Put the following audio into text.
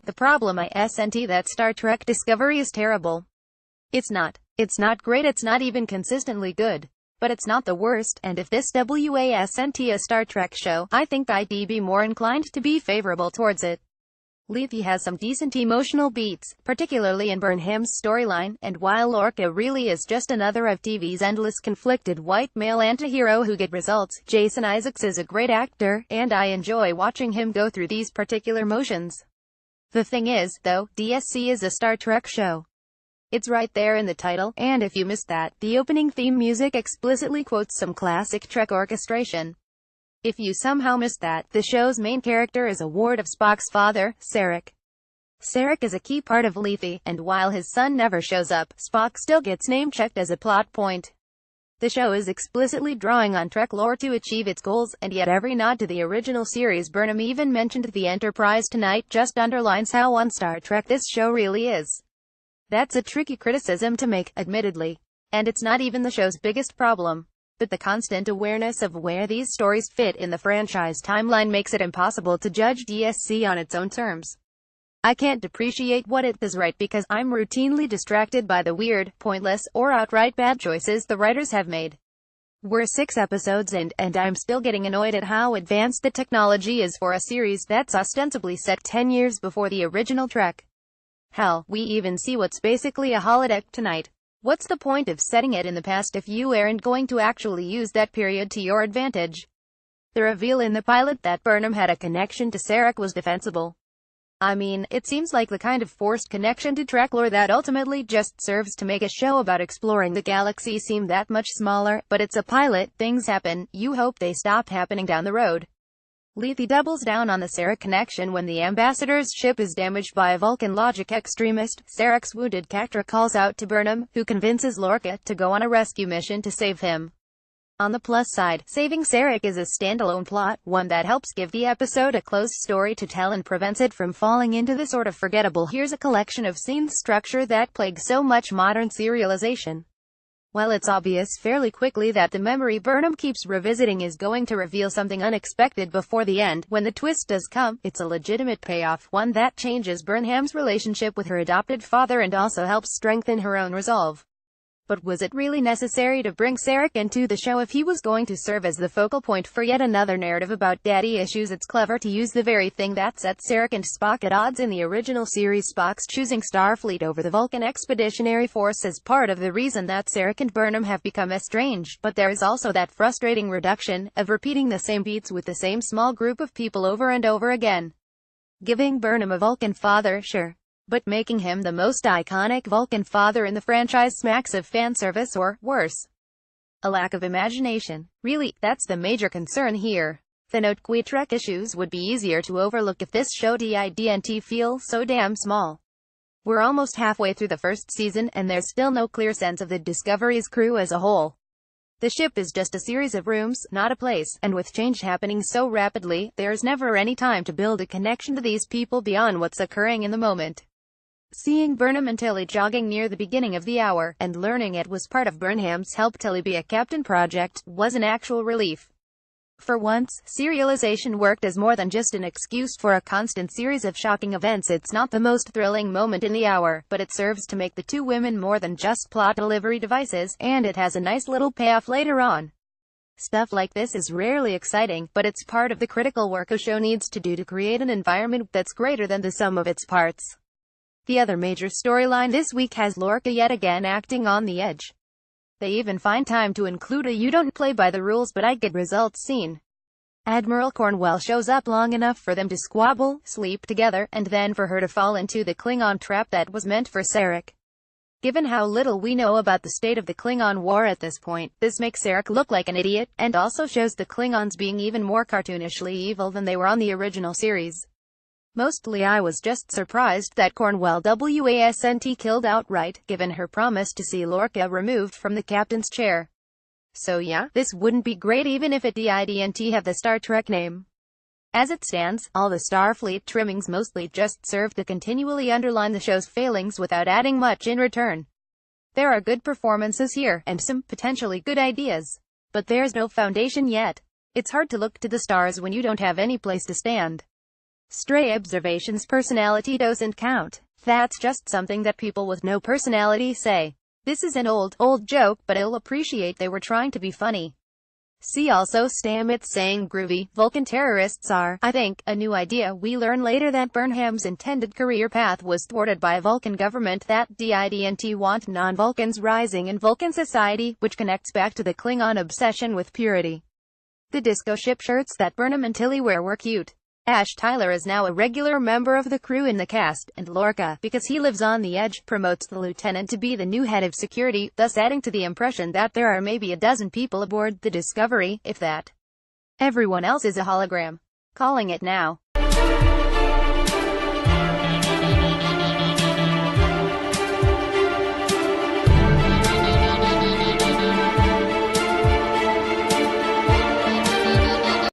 The problem isn't that Star Trek Discovery is terrible. It's not. It's not great, it's not even consistently good. But it's not the worst, and if this wasn't a Star Trek show, I think I'd be more inclined to be favorable towards it. Lethe has some decent emotional beats, particularly in Burnham's storyline, and while Lorca really is just another of TV's endless conflicted white male antihero who get results, Jason Isaacs is a great actor, and I enjoy watching him go through these particular motions. The thing is, though, DSC is a Star Trek show. It's right there in the title, and if you missed that, the opening theme music explicitly quotes some classic Trek orchestration. If you somehow missed that, the show's main character is a ward of Spock's father, Sarek. Sarek is a key part of Lethe, and while his son never shows up, Spock still gets name-checked as a plot point. The show is explicitly drawing on Trek lore to achieve its goals, and yet every nod to the original series. Burnham even mentioned the Enterprise tonight just underlines how on Star Trek this show really is. That's a tricky criticism to make, admittedly. And it's not even the show's biggest problem. But the constant awareness of where these stories fit in the franchise timeline makes it impossible to judge DSC on its own terms. I can't appreciate what it does right because I'm routinely distracted by the weird, pointless, or outright bad choices the writers have made. We're 6 episodes in, and I'm still getting annoyed at how advanced the technology is for a series that's ostensibly set 10 years before the original Trek. Hell, we even see what's basically a holodeck tonight. What's the point of setting it in the past if you aren't going to actually use that period to your advantage? The reveal in the pilot that Burnham had a connection to Sarek was defensible. I mean, it seems like the kind of forced connection to Trek lore that ultimately just serves to make a show about exploring the galaxy seem that much smaller, but it's a pilot, things happen, you hope they stop happening down the road. Lethe doubles down on the Sarek connection when the Ambassador's ship is damaged by a Vulcan logic extremist. Sarek's wounded Catra calls out to Burnham, who convinces Lorca to go on a rescue mission to save him. On the plus side, saving Sarek is a standalone plot, one that helps give the episode a closed story to tell and prevents it from falling into the sort of forgettable here's a collection of scenes structure that plagues so much modern serialization. While it's obvious fairly quickly that the memory Burnham keeps revisiting is going to reveal something unexpected before the end, when the twist does come, it's a legitimate payoff, one that changes Burnham's relationship with her adopted father and also helps strengthen her own resolve. But was it really necessary to bring Sarek into the show if he was going to serve as the focal point for yet another narrative about daddy issues? It's clever to use the very thing that set Sarek and Spock at odds in the original series. Spock's choosing Starfleet over the Vulcan Expeditionary Force is part of the reason that Sarek and Burnham have become estranged, but there is also that frustrating reduction of repeating the same beats with the same small group of people over and over again. Giving Burnham a Vulcan father, sure. But making him the most iconic Vulcan father in the franchise smacks of fan service or, worse, a lack of imagination. Really, that's the major concern here. The note Trek issues would be easier to overlook if this show didn't feel so damn small. We're almost halfway through the first season, and there's still no clear sense of the Discovery's crew as a whole. The ship is just a series of rooms, not a place, and with change happening so rapidly, there's never any time to build a connection to these people beyond what's occurring in the moment. Seeing Burnham and Tilly jogging near the beginning of the hour, and learning it was part of Burnham's help Tilly be a captain project, was an actual relief. For once, serialization worked as more than just an excuse for a constant series of shocking events. It's not the most thrilling moment in the hour, but it serves to make the two women more than just plot delivery devices, and it has a nice little payoff later on. Stuff like this is rarely exciting, but it's part of the critical work a show needs to do to create an environment that's greater than the sum of its parts. The other major storyline this week has Lorca yet again acting on the edge. They even find time to include a "you don't play by the rules but I get results" scene. Admiral Cornwell shows up long enough for them to squabble, sleep together, and then for her to fall into the Klingon trap that was meant for Sarek. Given how little we know about the state of the Klingon War at this point, this makes Sarek look like an idiot, and also shows the Klingons being even more cartoonishly evil than they were on the original series. Mostly I was just surprised that Cornwell wasn't killed outright, given her promise to see Lorca removed from the captain's chair. So yeah, this wouldn't be great even if it didn't have the Star Trek name. As it stands, all the Starfleet trimmings mostly just serve to continually underline the show's failings without adding much in return. There are good performances here, and some potentially good ideas. But there's no foundation yet. It's hard to look to the stars when you don't have any place to stand. Stray observations. Personality doesn't count. That's just something that people with no personality say. This is an old joke, but I'll appreciate they were trying to be funny. See also Stamets saying groovy. Vulcan terrorists are, I think, a new idea. We learn later that Burnham's intended career path was thwarted by Vulcan government that didn't want non-Vulcans rising in Vulcan society, which connects back to the Klingon obsession with purity. The disco ship shirts that Burnham and Tilly wear were cute. Ash Tyler is now a regular member of the crew in the cast, and Lorca, because he lives on the edge, promotes the lieutenant to be the new head of security, thus adding to the impression that there are maybe a dozen people aboard the Discovery, if that. Everyone else is a hologram. Calling it now.